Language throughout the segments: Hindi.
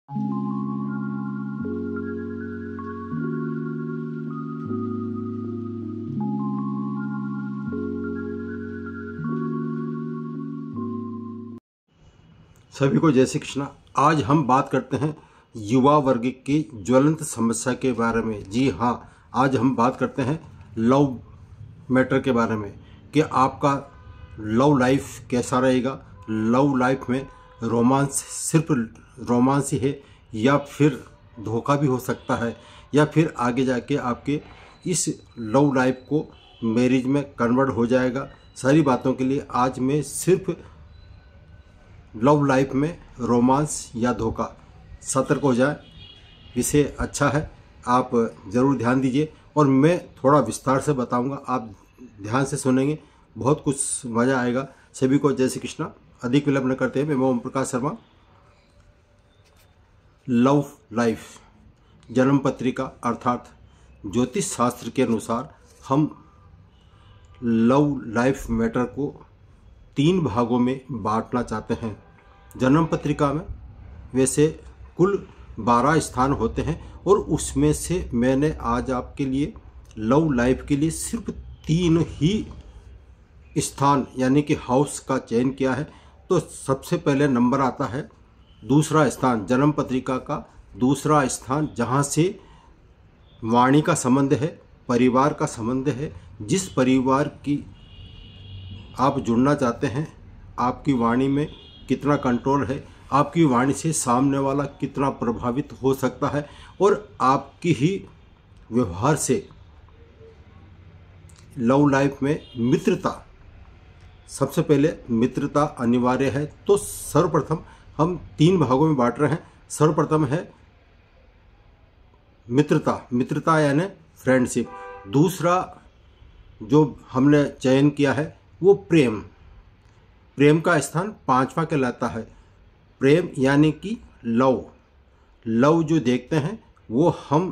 सभी को जय श्री कृष्णा। आज हम बात करते हैं युवा वर्ग की ज्वलंत समस्या के बारे में। जी हाँ, आज हम बात करते हैं लव मैटर के बारे में कि आपका लव लाइफ कैसा रहेगा। लव लाइफ में रोमांस सिर्फ रोमांस ही है या फिर धोखा भी हो सकता है, या फिर आगे जाके आपके इस लव लाइफ को मैरिज में कन्वर्ट हो जाएगा। सारी बातों के लिए आज मैं सिर्फ लव लाइफ में रोमांस या धोखा, सतर्क हो जाए, विषय अच्छा है, आप ज़रूर ध्यान दीजिए और मैं थोड़ा विस्तार से बताऊंगा, आप ध्यान से सुनेंगे, बहुत कुछ मज़ा आएगा। सभी को जय श्री कृष्णा। अधिक विलंब न करते हैं, मैं ओम प्रकाश शर्मा। लव लाइफ जन्म पत्रिका अर्थात ज्योतिष शास्त्र के अनुसार हम लव लाइफ मैटर को 3 भागों में बांटना चाहते हैं। जन्म पत्रिका में वैसे कुल 12 स्थान होते हैं और उसमें से मैंने आज आपके लिए लव लाइफ के लिए सिर्फ 3 ही स्थान यानी कि हाउस का चयन किया है। तो सबसे पहले नंबर आता है दूसरा स्थान, जन्म पत्रिका का दूसरा स्थान, जहाँ से वाणी का संबंध है, परिवार का संबंध है। जिस परिवार की आप जुड़ना चाहते हैं, आपकी वाणी में कितना कंट्रोल है, आपकी वाणी से सामने वाला कितना प्रभावित हो सकता है, और आपकी ही व्यवहार से लव लाइफ में मित्रता, सबसे पहले मित्रता अनिवार्य है। तो सर्वप्रथम हम 3 भागों में बांट रहे हैं। सर्वप्रथम है मित्रता यानी फ्रेंडशिप। दूसरा जो हमने चयन किया है वो प्रेम का स्थान 5वां कहलाता है। प्रेम यानी कि लव जो देखते हैं वो हम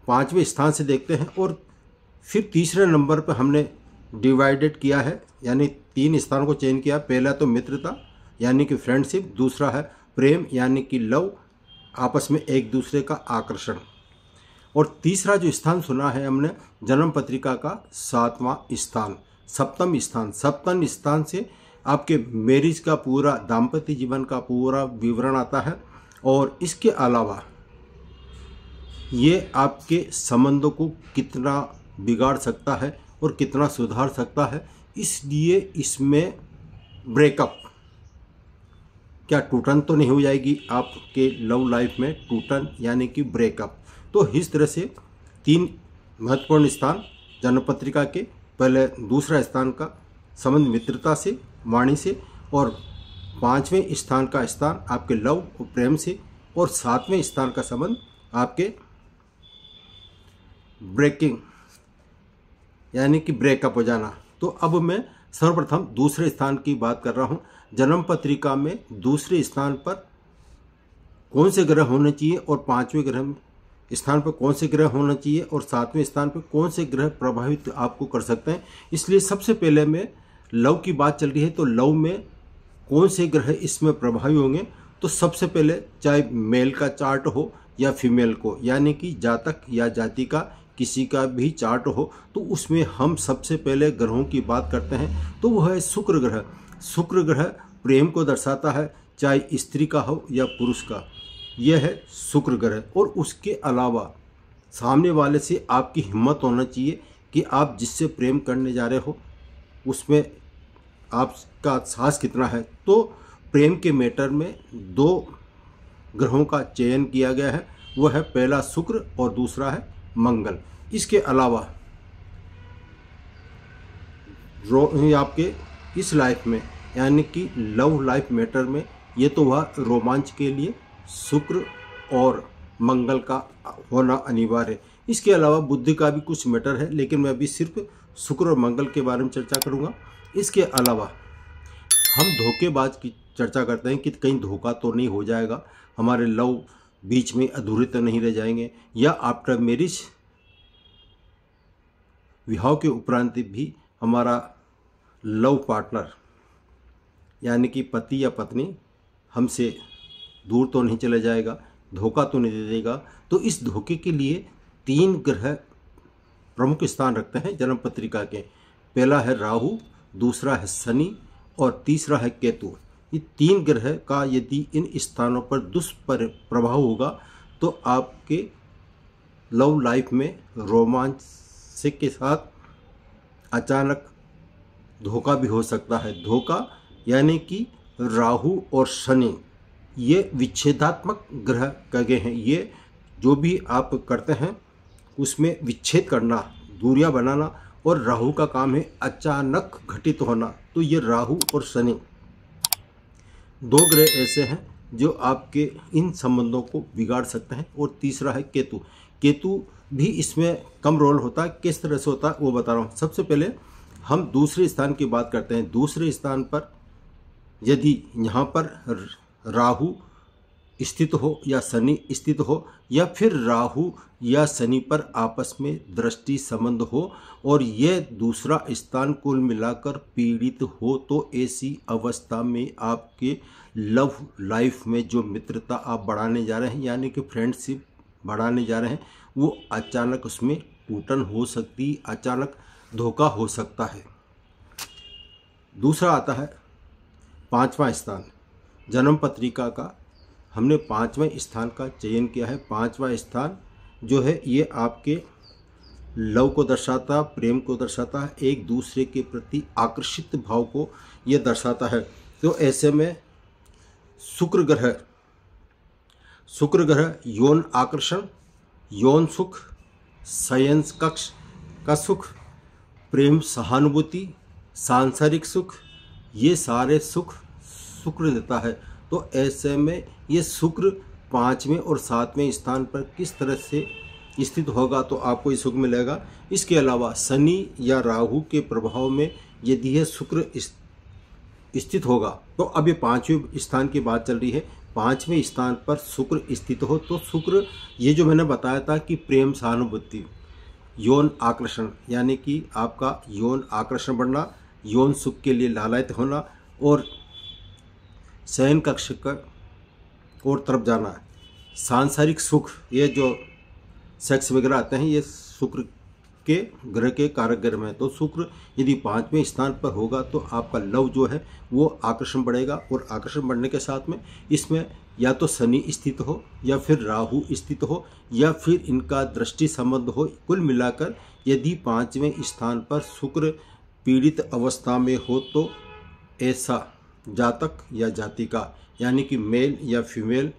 5वें स्थान से देखते हैं। और फिर तीसरे नंबर पर हमने डिवाइडेड किया है, यानी 3 स्थानों को चयन किया। पहला तो मित्रता यानी कि फ्रेंडशिप, दूसरा है प्रेम यानी कि लव, आपस में एक दूसरे का आकर्षण, और तीसरा जो स्थान सुना है हमने जन्म पत्रिका का 7वां स्थान, सप्तम स्थान से आपके मैरिज का पूरा दाम्पत्य जीवन का पूरा विवरण आता है। और इसके अलावा ये आपके संबंधों को कितना बिगाड़ सकता है और कितना सुधार सकता है, इसलिए इसमें ब्रेकअप, क्या टूटन तो नहीं हो जाएगी आपके लव लाइफ में, टूटन यानी कि ब्रेकअप। तो इस तरह से 3 महत्वपूर्ण स्थान जन्म पत्रिका के, पहले दूसरा स्थान का संबंध मित्रता से, वाणी से, और 5वें स्थान का स्थान आपके लव और प्रेम से, और 7वें स्थान का संबंध आपके ब्रेकिंग यानी कि ब्रेकअप हो जाना। तो अब मैं सर्वप्रथम दूसरे स्थान की बात कर रहा हूँ। जन्म पत्रिका में दूसरे स्थान पर कौन से ग्रह होने चाहिए, और 5वें ग्रह स्थान पर कौन से ग्रह होना चाहिए, और 7वें स्थान पर कौन से ग्रह प्रभावित आपको कर सकते हैं। इसलिए सबसे पहले में लव की बात चल रही है, तो लव में कौन से ग्रह इसमें प्रभावी होंगे। तो सबसे पहले चाहे मेल का चार्ट हो या फीमेल को, यानी कि जातक या जाति का किसी का भी चार्ट हो, तो उसमें हम सबसे पहले ग्रहों की बात करते हैं। तो वह है शुक्र ग्रह। शुक्र ग्रह प्रेम को दर्शाता है, चाहे स्त्री का हो या पुरुष का, यह है शुक्र ग्रह। और उसके अलावा सामने वाले से आपकी हिम्मत होना चाहिए कि आप जिससे प्रेम करने जा रहे हो उसमें आपका साहस कितना है। तो प्रेम के मैटर में 2 ग्रहों का चयन किया गया है, वह है पहला शुक्र और दूसरा है मंगल। इसके अलावा आपके इस लाइफ में यानी कि लव लाइफ मैटर में, ये तो हुआ रोमांच के लिए शुक्र और मंगल का होना अनिवार्य है। इसके अलावा बुद्धि का भी कुछ मैटर है, लेकिन मैं अभी सिर्फ शुक्र और मंगल के बारे में चर्चा करूंगा। इसके अलावा हम धोखेबाज की चर्चा करते हैं कि कहीं धोखा तो नहीं हो जाएगा, हमारे लव बीच में अधूरे तो नहीं रह जाएंगे, या आफ्टर मैरिज विवाह के उपरांत भी हमारा लव पार्टनर यानी कि पति या पत्नी हमसे दूर तो नहीं चला जाएगा, धोखा तो नहीं दे देगा। तो इस धोखे के लिए 3 ग्रह प्रमुख स्थान रखते हैं जन्म पत्रिका के। पहला है राहु, दूसरा है शनि और तीसरा है केतु। ये 3 ग्रह का यदि इन स्थानों पर दुष्प्रभाव होगा तो आपके लव लाइफ में रोमांस के साथ अचानक धोखा भी हो सकता है। धोखा यानी कि राहु और शनि ये विच्छेदात्मक ग्रह कहे हैं। ये जो भी आप करते हैं उसमें विच्छेद करना, दूरियां बनाना, और राहु का काम है अचानक घटित होना। तो ये राहु और शनि 2 ग्रह ऐसे हैं जो आपके इन संबंधों को बिगाड़ सकते हैं। और तीसरा है केतु। केतु भी इसमें कम रोल होता है। किस तरह से होता है वो बता रहा हूँ। सबसे पहले हम दूसरे स्थान की बात करते हैं। दूसरे स्थान पर यदि यहाँ पर राहु स्थित हो या शनि स्थित हो, या फिर राहु या शनि पर आपस में दृष्टि संबंध हो और ये दूसरा स्थान कुल मिलाकर पीड़ित हो, तो ऐसी अवस्था में आपके लव लाइफ में जो मित्रता आप बढ़ाने जा रहे हैं यानी कि फ्रेंडशिप बढ़ाने जा रहे हैं, वो अचानक उसमें टूटन हो सकती, अचानक धोखा हो सकता है। दूसरा आता है 5वां स्थान। जन्म पत्रिका का हमने 5वें स्थान का चयन किया है। 5वां स्थान जो है ये आपके लव को दर्शाता, प्रेम को दर्शाता है, एक दूसरे के प्रति आकर्षित भाव को ये दर्शाता है। तो ऐसे में शुक्र ग्रह यौन आकर्षण, यौन सुख, शयन कक्ष का सुख, प्रेम सहानुभूति, सांसारिक सुख, ये सारे सुख शुक्र देता है। तो ऐसे में ये शुक्र 5वें और 7वें स्थान पर किस तरह से स्थित होगा तो आपको ये सुख मिलेगा। इसके अलावा शनि या राहु के प्रभाव में यदि यह शुक्र स्थित होगा तो अब ये 5वें स्थान की बात चल रही है। 5वें स्थान पर शुक्र स्थित हो तो शुक्र, ये जो मैंने बताया था कि प्रेम सहानुभूति, यौन आकर्षण यानी कि आपका यौन आकर्षण बढ़ना, यौन सुख के लिए लालायित होना और शयन कक्ष और तरफ जाना, सांसारिक सुख, ये जो सेक्स वगैरह आते हैं ये शुक्र के ग्रह के कारक ग्रह में। तो शुक्र यदि 5वें स्थान पर होगा तो आपका लव जो है वो आकर्षण बढ़ेगा, और आकर्षण बढ़ने के साथ में इसमें या तो शनि स्थित हो या फिर राहु स्थित हो या फिर इनका दृष्टि संबंध हो। कुल मिलाकर यदि 5वें स्थान पर शुक्र पीड़ित अवस्था में हो तो ऐसा जातक या जातिका यानी कि मेल या फीमेल,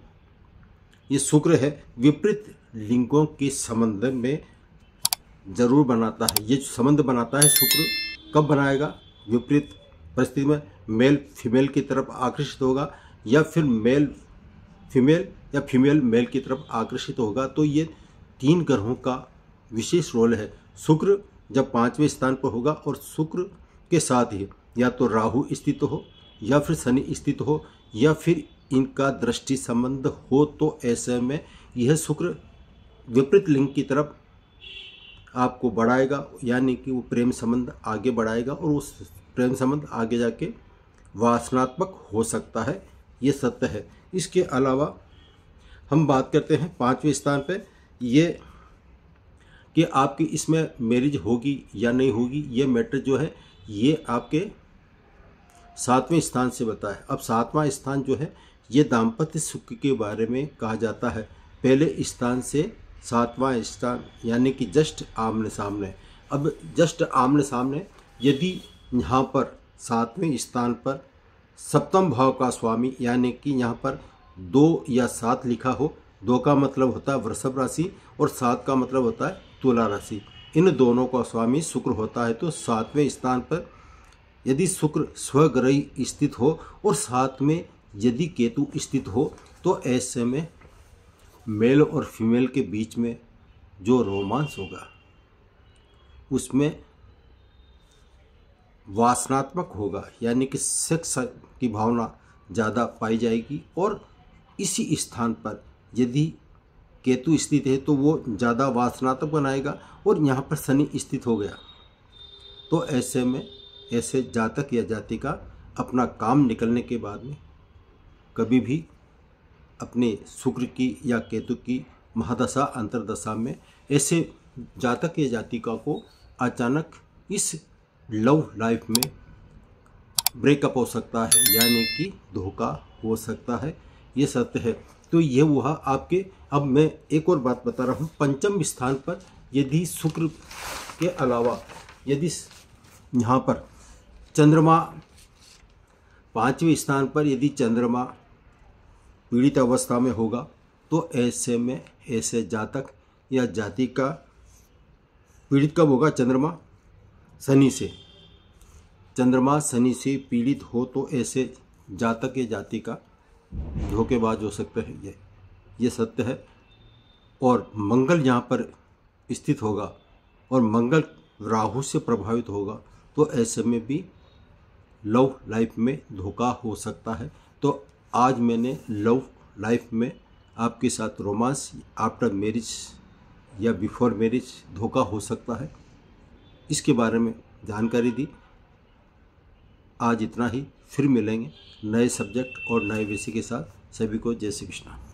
ये शुक्र है विपरीत लिंगों के संबंध में जरूर बनाता है। ये संबंध बनाता है शुक्र कब बनाएगा? विपरीत परिस्थिति में मेल फीमेल की तरफ आकर्षित होगा या फिर मेल फीमेल या फीमेल मेल की तरफ आकर्षित होगा। तो ये 3 ग्रहों का विशेष रोल है। शुक्र जब 5वें स्थान पर होगा और शुक्र के साथ ही या तो राहु स्थित हो या फिर शनि स्थित हो या फिर इनका दृष्टि संबंध हो, तो ऐसे में यह शुक्र विपरीत लिंग की तरफ आपको बढ़ाएगा, यानी कि वो प्रेम संबंध आगे बढ़ाएगा और उस प्रेम संबंध आगे जाके वासनात्मक हो सकता है। ये सत्य है। इसके अलावा हम बात करते हैं 5वें स्थान पे ये कि आपकी इसमें मैरिज होगी या नहीं होगी, ये मैटर जो है ये आपके 7वें स्थान से बताए। अब 7वां स्थान जो है ये दाम्पत्य सुख के बारे में कहा जाता है। पहले स्थान से 7वां स्थान यानी कि जस्ट आमने सामने। अब जस्ट आमने सामने यदि यहाँ पर 7वें स्थान पर सप्तम भाव का स्वामी यानी कि यहाँ पर 2 या 7 लिखा हो, 2 का मतलब होता है वृषभ राशि और 7 का मतलब होता है तुला राशि, इन दोनों का स्वामी शुक्र होता है। तो 7वें स्थान पर यदि शुक्र स्वग्रही स्थित हो और साथ में यदि केतु स्थित हो तो ऐसे में मेल और फीमेल के बीच में जो रोमांस होगा उसमें वासनात्मक होगा, यानी कि सेक्स की भावना ज़्यादा पाई जाएगी। और इसी स्थान पर यदि केतु स्थित है तो वो ज़्यादा वासनात्मक बनाएगा, और यहाँ पर शनि स्थित हो गया तो ऐसे में ऐसे जातक या जातिका अपना काम निकलने के बाद में कभी भी अपने शुक्र की या केतु की महादशा अंतरदशा में ऐसे जातक या जातिका को अचानक इस लव लाइफ में ब्रेकअप हो सकता है, यानी कि धोखा हो सकता है। ये सत्य है। तो ये हुआ आपके। अब मैं एक और बात बता रहा हूँ। पंचम स्थान पर यदि शुक्र के अलावा यदि यहाँ पर चंद्रमा, पांचवें स्थान पर यदि चंद्रमा पीड़ित अवस्था में होगा तो ऐसे में ऐसे जातक या जाति का पीड़ित कब होगा? चंद्रमा शनि से। चंद्रमा शनि से पीड़ित हो तो ऐसे जातक या जाति का धोखेबाज हो सकता है। ये सत्य है। और मंगल यहाँ पर स्थित होगा और मंगल राहु से प्रभावित होगा तो ऐसे में भी लव लाइफ में धोखा हो सकता है। तो आज मैंने लव लाइफ में आपके साथ रोमांस आफ्टर मैरिज या बिफोर मैरिज धोखा हो सकता है, इसके बारे में जानकारी दी। आज इतना ही। फिर मिलेंगे नए सब्जेक्ट और नए विषय के साथ। सभी को जय श्री कृष्ण।